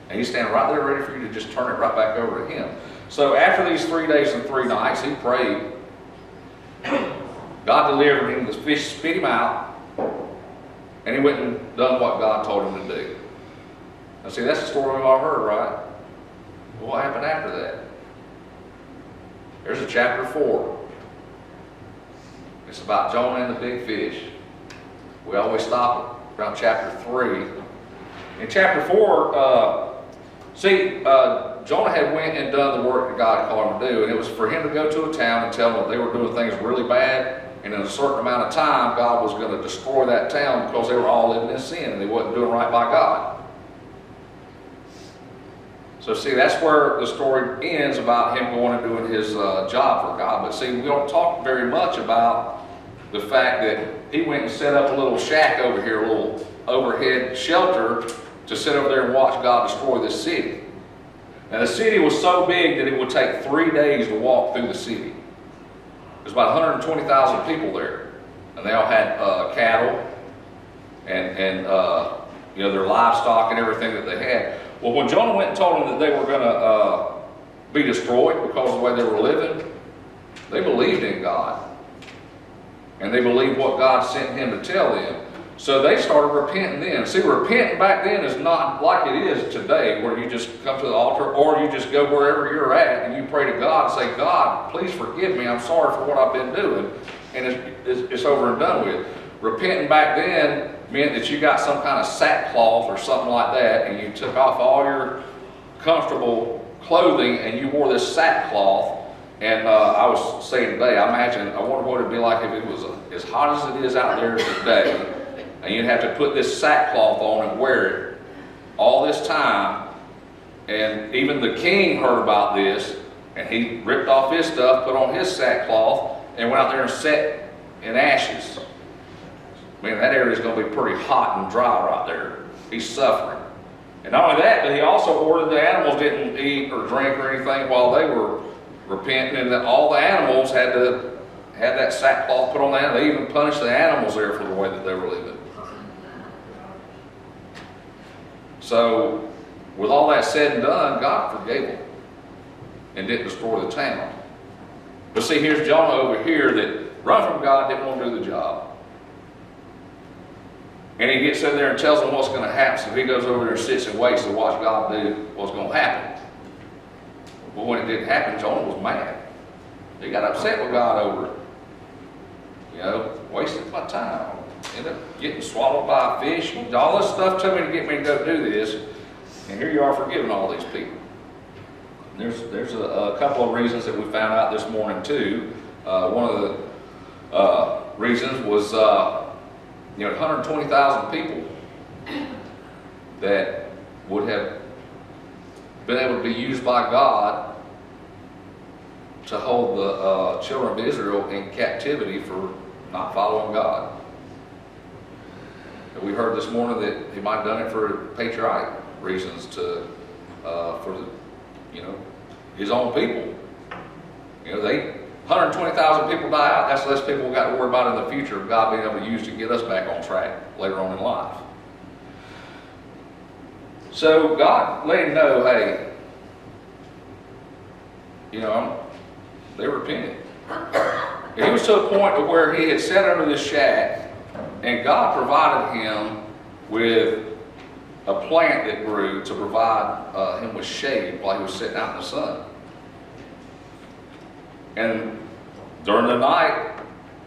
And He's standing right there ready for you to just turn it right back over to Him. So after these 3 days and 3 nights, he prayed. God delivered him, the fish spit him out, and he went and done what God told him to do. Now see, that's the story we've all heard, right? Well, what happened after that? There's a chapter 4. It's about Jonah and the big fish. We always stop around chapter 3. In chapter 4, Jonah had went and done the work that God called him to do, and it was for him to go to a town and tell them that they were doing things really bad, and in a certain amount of time, God was going to destroy that town because they were all living in sin and they wasn't doing right by God. So see, that's where the story ends about him going and doing his job for God. But see, we don't talk very much about the fact that he went and set up a little shack over here, a little overhead shelter to sit over there and watch God destroy this city. Now the city was so big that it would take 3 days to walk through the city. There's about 120,000 people there, and they all had cattle and their livestock and everything that they had. Well, when Jonah went and told them that they were going to be destroyed because of the way they were living, they believed in God, and they believed what God sent him to tell them. So they started repenting then. See, repenting back then is not like it is today, where you just come to the altar or you just go wherever you're at and you pray to God and say, God, please forgive me. I'm sorry for what I've been doing. And it's over and done with. Repenting back then meant that you got some kind of sackcloth or something like that, and you took off all your comfortable clothing and you wore this sackcloth. And I was saying today, I wonder what it'd be like if it was as hot as it is out there today. And you'd have to put this sackcloth on and wear it all this time. And even the king heard about this, and he ripped off his stuff, put on his sackcloth, and went out there and sat in ashes. Man, that area is going to be pretty hot and dry right there. He's suffering. And not only that, but he also ordered the animals didn't eat or drink or anything while they were repenting, and that all the animals had that sackcloth put on them. They even punished the animals there for the way that they were living. So, with all that said and done, God forgave them and didn't destroy the town. But see, here's Jonah over here that run from God, didn't want to do the job. And he gets in there and tells them what's going to happen. So he goes over there and sits and waits to watch God do what's going to happen. But when it didn't happen, Jonah was mad. He got upset with God over it. Wasted my time. Ended up getting swallowed by a fish. All this stuff told me to get me to go do this. And here you are forgiving all these people. There's a couple of reasons that we found out this morning too. One of the reasons was 120,000 people that would have been able to be used by God to hold the children of Israel in captivity for not following God. And we heard this morning that he might have done it for patriotic reasons for his own people. 120,000 people die out. That's less people we got to worry about in the future of God being able to use to get us back on track later on in life. So God let him know, hey, they repented. He was to a point of where he had sat under this shack, and God provided him with a plant that grew to provide him with shade while he was sitting out in the sun. And during the night,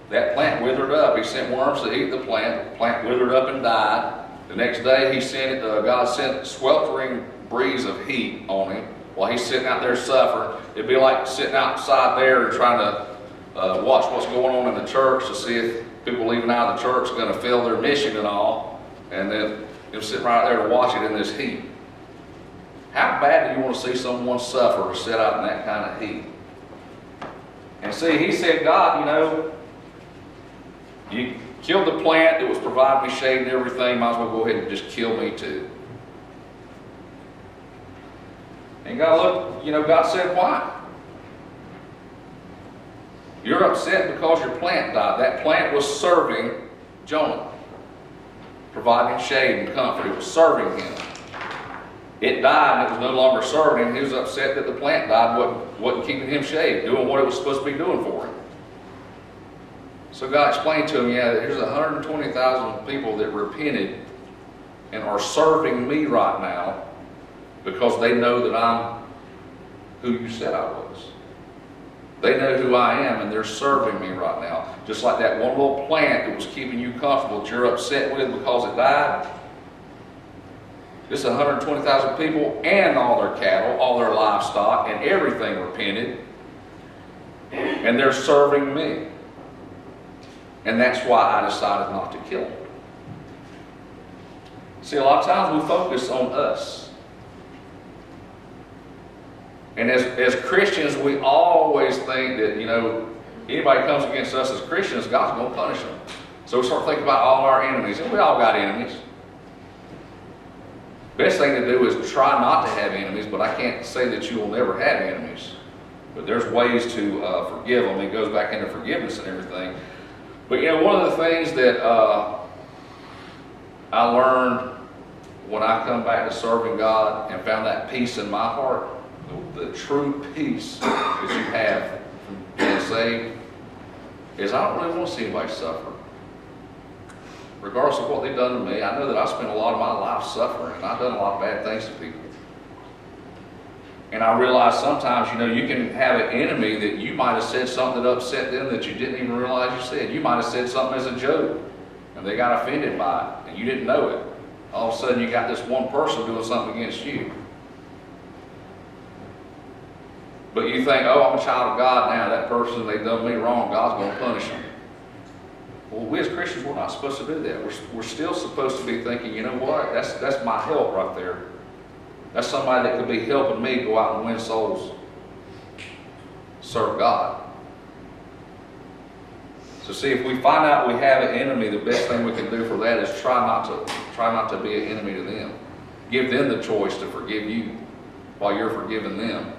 that plant withered up. He sent worms to eat the plant. The plant withered up and died. The next day, God sent a sweltering breeze of heat on him while he's sitting out there suffering. It'd be like sitting outside there and trying to watch what's going on in the church to see if people leaving out of the church are going to fail their mission and all. And then him sitting right there to watch it in this heat. How bad do you want to see someone suffer or sit out in that kind of heat? And see, he said, God, you killed the plant that was providing me shade and everything, might as well go ahead and just kill me too. And God looked, God said, why? You're upset because your plant died. That plant was serving Jonah, providing shade and comfort. It was serving him. It died and it was no longer serving him. He was upset that the plant died, wasn't keeping him shade, doing what it was supposed to be doing for him. So God explained to him, there's 120,000 people that repented and are serving me right now because they know that I'm who you said I was. They know who I am and they're serving me right now. Just like that one little plant that was keeping you comfortable that you're upset with because it died. This 120,000 people and all their cattle, all their livestock, and everything repented. And they're serving me. And that's why I decided not to kill them. See, a lot of times we focus on us. And as Christians, we always think that, anybody comes against us as Christians, God's going to punish them. So we start thinking about all our enemies. And we all got enemies. Best thing to do is try not to have enemies, but I can't say that you will never have enemies. But there's ways to forgive them. It goes back into forgiveness and everything. But one of the things that I learned when I come back to serving God and found that peace in my heart, the true peace that you have from being saved, is I don't really want to see anybody suffer. Regardless of what they've done to me, I know that I spent a lot of my life suffering, and I've done a lot of bad things to people. And I realize sometimes, you can have an enemy that you might have said something that upset them that you didn't even realize you said. You might have said something as a joke, and they got offended by it, and you didn't know it. All of a sudden, you got this one person doing something against you. But you think, I'm a child of God now. That person, they done me wrong. God's going to punish them. Well, we as Christians, we're not supposed to do that. We're still supposed to be thinking, you know what? That's my help right there. That's somebody that could be helping me go out and win souls, serve God. So see, if we find out we have an enemy, the best thing we can do for that is try not to be an enemy to them. Give them the choice to forgive you while you're forgiving them.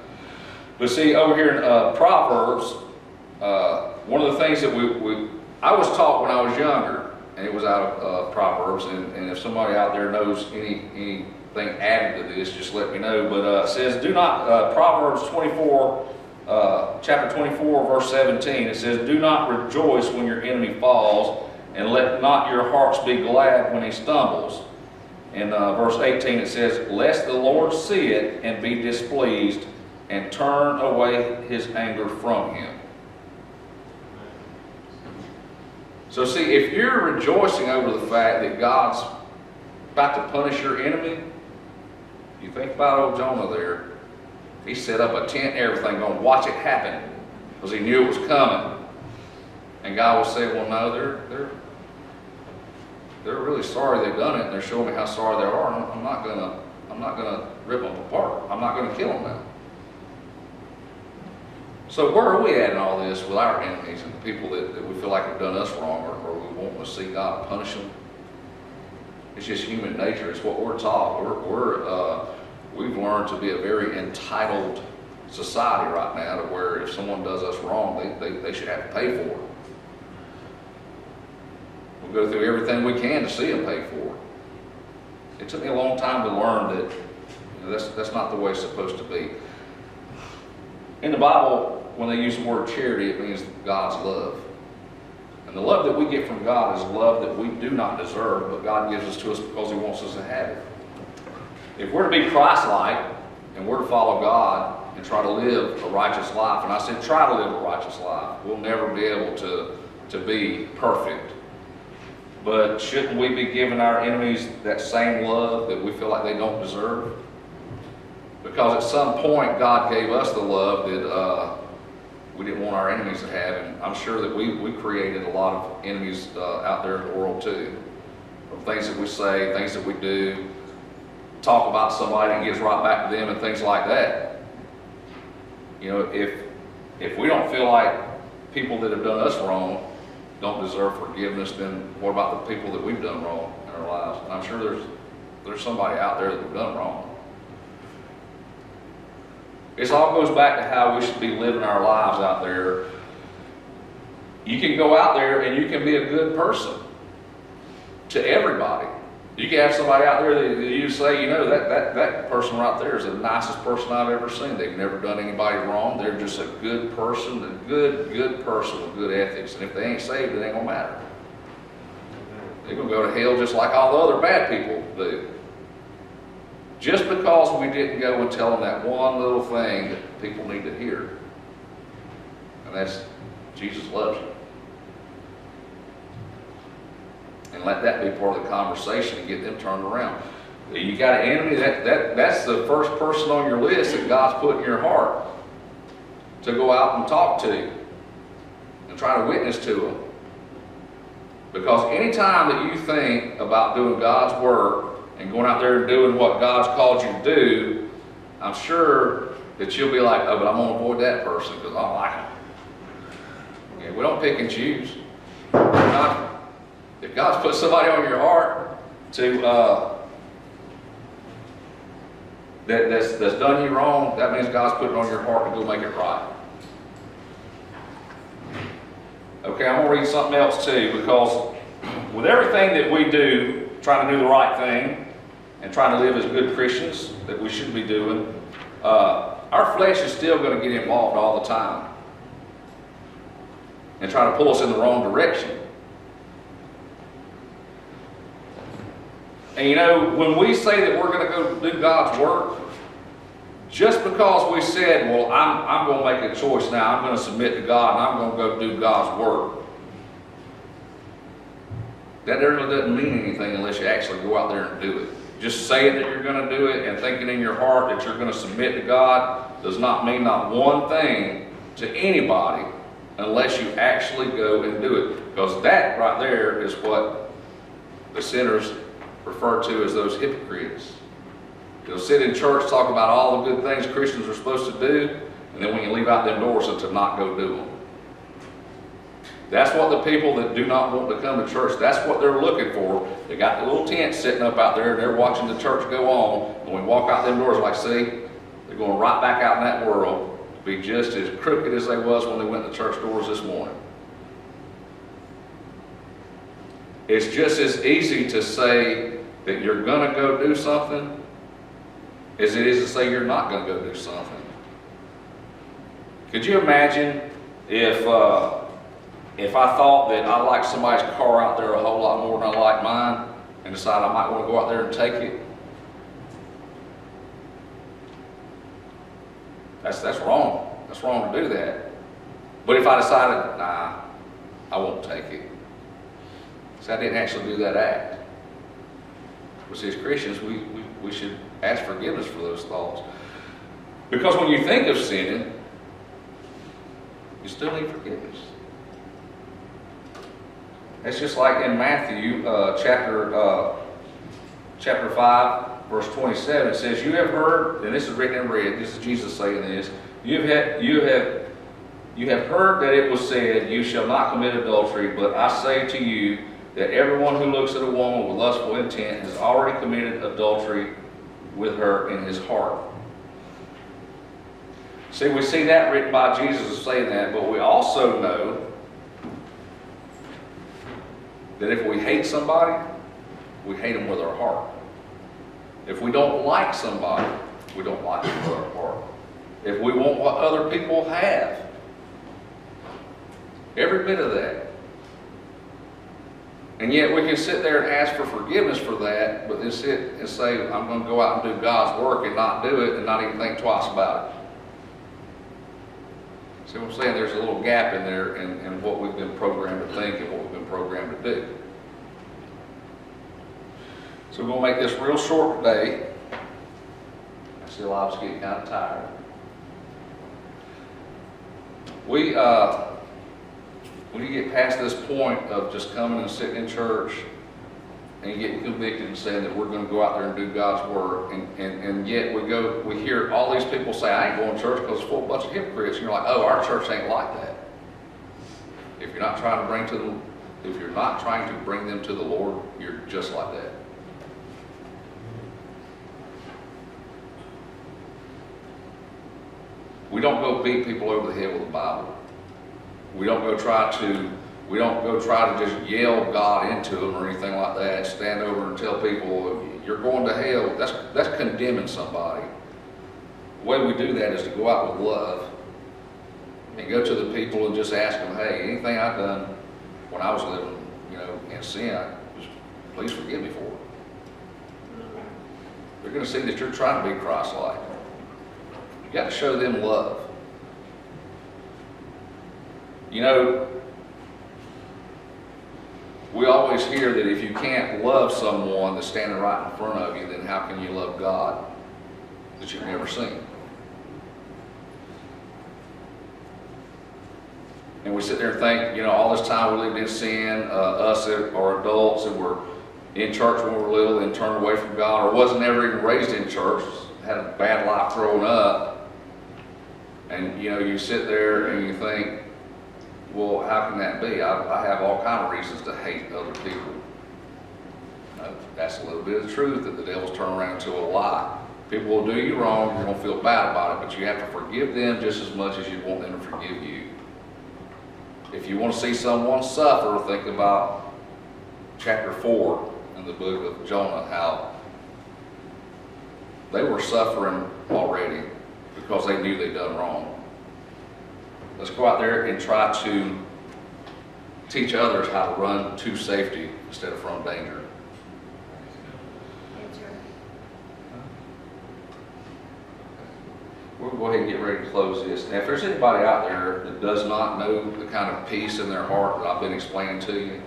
But see, over here in Proverbs, one of the things that I was taught when I was younger, and it was out of Proverbs, and if somebody out there knows anything added to this, just let me know. But it says, Proverbs 24, chapter 24, verse 17, it says, do not rejoice when your enemy falls, and let not your hearts be glad when he stumbles. In verse 18, it says, lest the Lord see it and be displeased, and turn away his anger from him. So see, if you're rejoicing over the fact that God's about to punish your enemy, you think about old Jonah there. He set up a tent and everything, going to watch it happen, because he knew it was coming. And God was saying, well, no, they're really sorry they've done it, and they're showing me how sorry they are. And I'm not gonna rip them apart. I'm not gonna kill them now. So where are we at in all this with our enemies and the people that we feel like have done us wrong, or we want to see God punish them? It's just human nature. It's what we're taught. We've learned to be a very entitled society right now, to where if someone does us wrong, they should have to pay for it. We'll go through everything we can to see them pay for it. It took me a long time to learn that that's not the way it's supposed to be. In the Bible, when they use the word charity, it means God's love. And the love that we get from God is love that we do not deserve, but God gives us to us because He wants us to have it. If we're to be Christ-like, and we're to follow God and try to live a righteous life, and I said try to live a righteous life, we'll never be able to be perfect. But shouldn't we be giving our enemies that same love that we feel like they don't deserve? Because at some point God gave us the love that we didn't want our enemies to have. And I'm sure that we created a lot of enemies out there in the world too. From things that we say, things that we do, talk about somebody and gets right back to them and things like that. You know, if we don't feel like people that have done us wrong don't deserve forgiveness, then what about the people that we've done wrong in our lives? And I'm sure there's somebody out there that we've done wrong. It all goes back to how we should be living our lives out there. You can go out there and you can be a good person to everybody. You can have somebody out there that you say, you know, that person right there is the nicest person I've ever seen. They've never done anybody wrong. They're just a good person, a good person with good ethics. And if they ain't saved, it ain't gonna matter. They're gonna go to hell just like all the other bad people do. Just because we didn't go and tell them that one little thing that people need to hear. And that's, Jesus loves you. And let that be part of the conversation and get them turned around. You got an enemy, that's the first person on your list that God's put in your heart to go out and talk to and try to witness to them. Because anytime that you think about doing God's work and going out there and doing what God's called you to do, I'm sure that you'll be like, oh, but I'm going to avoid that person because I don't like him. Yeah, we don't pick and choose. If God's put somebody on your heart to that's done you wrong, that means God's put it on your heart to go make it right. Okay, I'm going to read something else too, because with everything that we do, trying to do the right thing and trying to live as good Christians that we should be doing, our flesh is still going to get involved all the time and try to pull us in the wrong direction. And you know, when we say that we're going to go do God's work, just because we said, well, I'm going to make a choice now, I'm going to submit to God and I'm going to go do God's work, that really doesn't mean anything unless you actually go out there and do it. Just saying that you're going to do it and thinking in your heart that you're going to submit to God does not mean not one thing to anybody unless you actually go and do it. Because that right there is what the sinners refer to as those hypocrites. They'll sit in church, talk about all the good things Christians are supposed to do, and then when you leave out them doors, to not go do them. That's what the people that do not want to come to church, that's what they're looking for. They got the little tent sitting up out there, and they're watching the church go on. When we walk out them doors, like, see, they're going right back out in that world to be just as crooked as they was when they went to church doors this morning. It's just as easy to say that you're going to go do something as it is to say you're not going to go do something. Could you imagine if I thought that I liked somebody's car out there a whole lot more than I like mine and decided I might want to go out there and take it? That's wrong. That's wrong to do that. But if I decided, nah, I won't take it. So I didn't actually do that act. But see, as Christians, we should ask forgiveness for those thoughts. Because when you think of sinning, you still need forgiveness. It's just like in Matthew chapter 5, verse 27, it says, "You have heard," and this is written in red, this is Jesus saying this, you have heard that it was said, 'You shall not commit adultery,' but I say to you that everyone who looks at a woman with lustful intent has already committed adultery with her in his heart." See, we see that written by Jesus saying that, but we also know that if we hate somebody, we hate them with our heart. If we don't like somebody, we don't like them with our heart. If we want what other people have, every bit of that. And yet we can sit there and ask for forgiveness for that, but then sit and say, I'm going to go out and do God's work and not do it and not even think twice about it. See what I'm saying? There's a little gap in there in what we've been programmed to think and what we've been programmed to do. So we're going to make this real short today. I see a lot of us getting kind of tired. When you get past this point of just coming and sitting in church and getting convicted and saying that we're going to go out there and do God's work, and yet we hear all these people say, "I ain't going to church because it's full of a bunch of hypocrites," and you're like, "Oh, our church ain't like that." If you're not trying to bring them to the Lord, you're just like that. We don't go beat people over the head with the Bible. We don't go try to just yell God into them or anything like that. Stand over and tell people you're going to hell. That's condemning somebody. The way we do that is to go out with love and go to the people and just ask them, "Hey, anything I've done when I was living, in sin, just please forgive me for it." They're going to see that you're trying to be Christ-like. You got to show them love. We always hear that if you can't love someone that's standing right in front of you, then how can you love God that you've never seen? And we sit there and think, all this time we lived in sin, us that are adults and were in church when we were little and turned away from God, or wasn't ever even raised in church, had a bad life growing up, and you sit there and you think, well, how can that be? I have all kinds of reasons to hate other people. That's a little bit of the truth that the devil's turned around into a lie. People will do you wrong, you're going to feel bad about it, but you have to forgive them just as much as you want them to forgive you. If you want to see someone suffer, think about chapter 4 in the book of Jonah, how they were suffering already because they knew they'd done wrong. Let's go out there and try to teach others how to run to safety instead of from danger. We'll go ahead and get ready to close this. Now, if there's anybody out there that does not know the kind of peace in their heart that I've been explaining to you,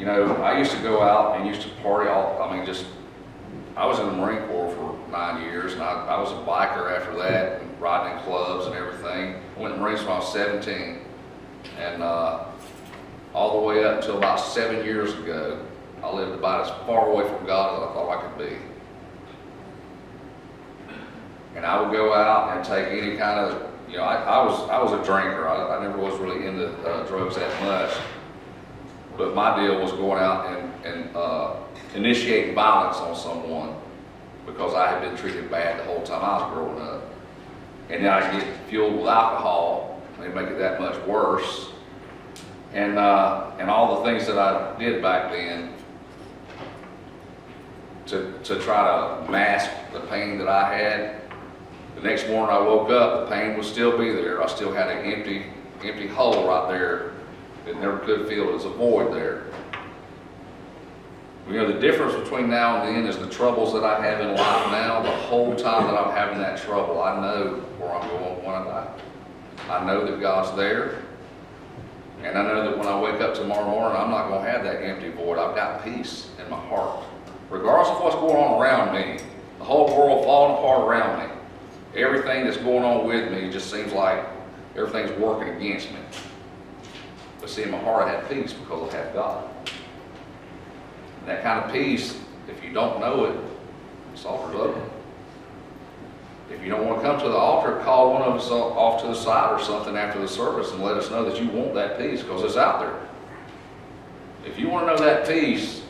I used to go out and used to party I was in the Marine Corps for 9 years, and I was a biker after that, and riding in clubs and everything. I went in the Marines when I was 17, and all the way up until about 7 years ago, I lived about as far away from God as I thought I could be. And I would go out and take any kind of, I was a drinker. I never was really into drugs that much. But my deal was going out and initiating violence on someone because I had been treated bad the whole time I was growing up. And then I get fueled with alcohol, and they make it that much worse. And all the things that I did back then to try to mask the pain that I had. The next morning I woke up, the pain would still be there. I still had an empty hole right there that never could feel. It was a void there. The difference between now and then is the troubles that I have in life now. The whole time that I'm having that trouble, I know where I'm going when I die. I know that God's there. And I know that when I wake up tomorrow morning, I'm not going to have that empty void. I've got peace in my heart. Regardless of what's going on around me, the whole world falling apart around me, everything that's going on with me just seems like everything's working against me. But see, in my heart I have peace because I have God. And that kind of peace, if you don't know it, this altar's open. If you don't want to come to the altar, call one of us off to the side or something after the service and let us know that you want that peace, because it's out there. If you want to know that peace,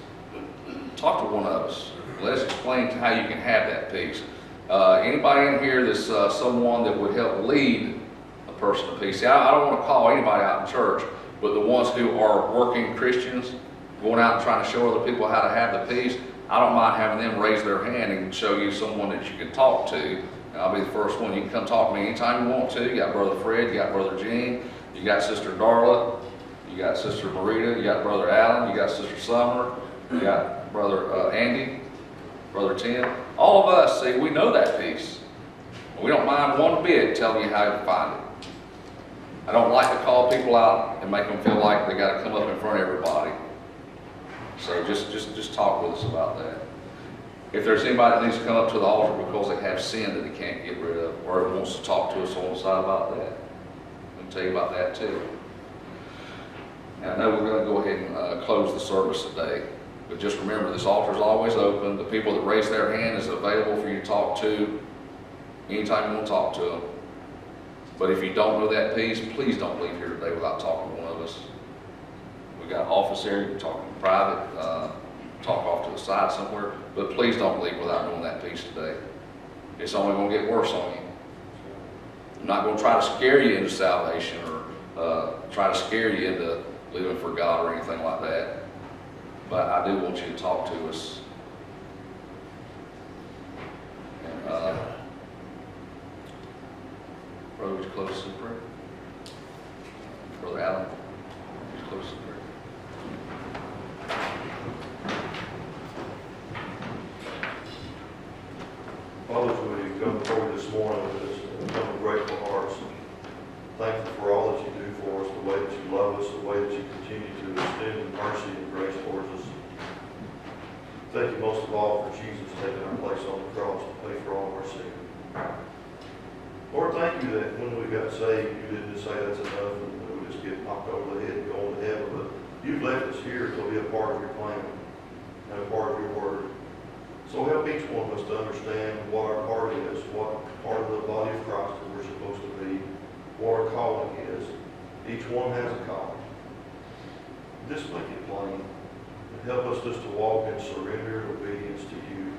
talk to one of us. Let's explain how you can have that peace. Anybody in here that's someone that would help lead a person to peace? See, I don't want to call anybody out in church, but the ones who are working Christians, going out and trying to show other people how to have the peace, I don't mind having them raise their hand and show you someone that you can talk to. I'll be the first one. You can come talk to me anytime you want to. You got Brother Fred, you got Brother Gene, you got Sister Darla, you got Sister Marita, you got Brother Allen, you got Sister Summer, you got Brother Andy, Brother Tim. All of us, see, we know that peace. We don't mind one bit telling you how to find it. I don't like to call people out and make them feel like they got to come up in front of everybody. So just talk with us about that. If there's anybody that needs to come up to the altar because they have sin that they can't get rid of, or wants to talk to us on the side about that, I'll tell you about that too. And I know we're going to go ahead and close the service today, but just remember this altar is always open. The people that raise their hand is available for you to talk to anytime you want to talk to them. But if you don't know that peace, please don't leave here today without talking to one of us. We got office area, you can talk in private, talk off to the side somewhere, but please don't leave without knowing that peace today. It's only going to get worse on you. I'm not going to try to scare you into salvation or try to scare you into living for God or anything like that, but I do want you to talk to us. And, Brother, would you close us in prayer? Brother Allen, would you close us in prayer? Father, as we come forward this morning with come with grateful hearts, thankful for all that you do for us, the way that you love us, the way that you continue to extend mercy and grace towards us. Thank you most of all for Jesus taking our place on the cross to pay for all of our sin. Lord, thank you that when we got saved, you didn't just say that's enough and we just get knocked over the head and go into heaven, but you've left us here to be a part of your plan and a part of your word. So help each one of us to understand what our part is, what part of the body of Christ that we're supposed to be, what our calling is. Each one has a calling. Just make it plain. And help us just to walk in surrender and obedience to you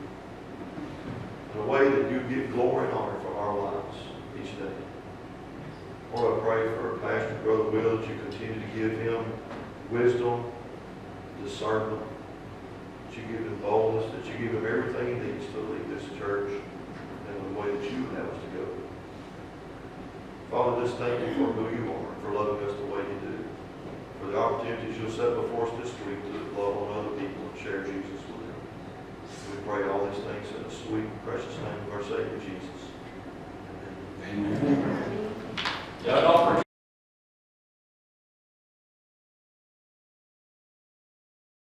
in a way that you give glory and honor for our lives each day. Lord, I pray for Pastor Brother Will that you continue to give him wisdom, discernment, that you give him boldness, that you give him everything he needs to lead this church in the way that you would have us to go. Father, just thank you for who you are, for loving us the way you do, for the opportunities you'll set before us this week to love on other people and share Jesus with them. We pray all these things in the sweet, precious name of our Savior Jesus.